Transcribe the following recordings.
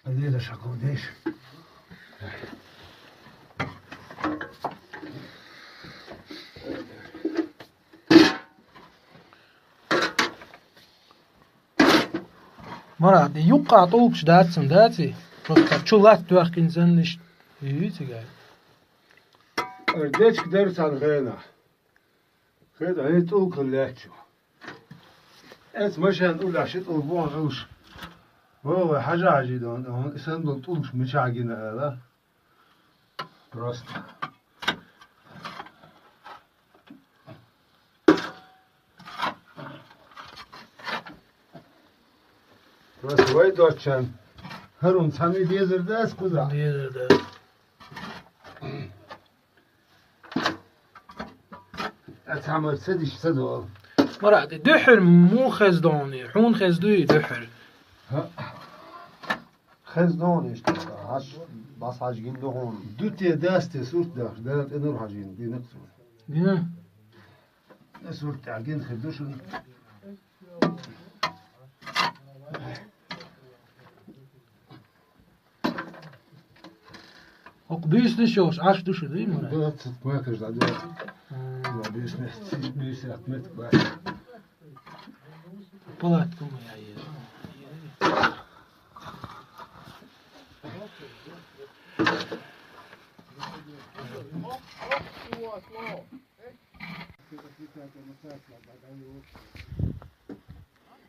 هذه شكو ديش مراد يقع طولش داتسن داتي رفت شولات دوخ إنسان ليش يتجاي أرديش كدرت عن غينا خيط هي طول كلاتشو أنت مش هنقول عشان طلبون روش هو حاجة عجيبة هون إسان طولش مش عاجينا هذا راست راست وايد داشتن هرون سامی دیزر دست کجا دير ده اتعمل سدش سدول مراد دحر مو خزدوني حون خزدوي دحر خزدونش هاش بس هاجين دهون دو تی دست سورت داشت دارت انور حاجین دی نقصون دينا سورت عجين خدوشون وقبيس نشوش عاش دوش دي مراد دارت ستماكش دادو لا بيش نحتي بيش رحمتك باش طلعتكم يا عيال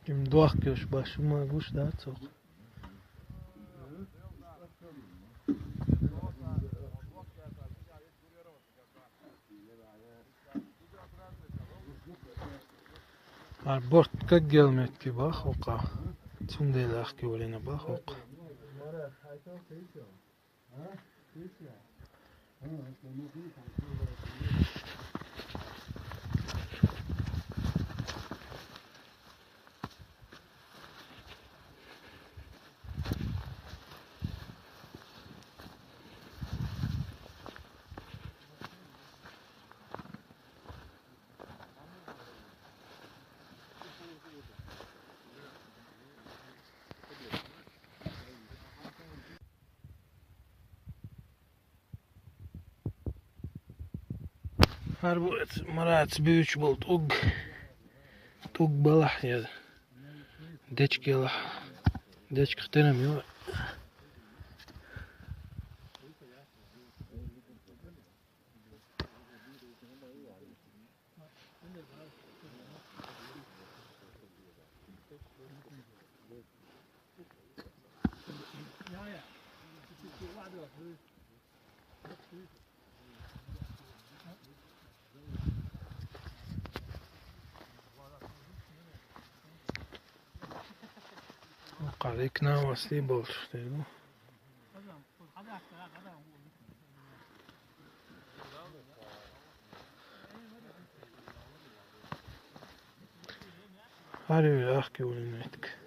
Kim doğakıyoruz başıma kuş daha çok. Arbort kak gelmet ki bak oka. Tüm delak ki olene bak oka. Arbort marat büyük bol tug balah ya. Deçkelah. Deçk khtenemiyor. Qalikna wasli bol dedi. Hadi bir ahki olayım ettik.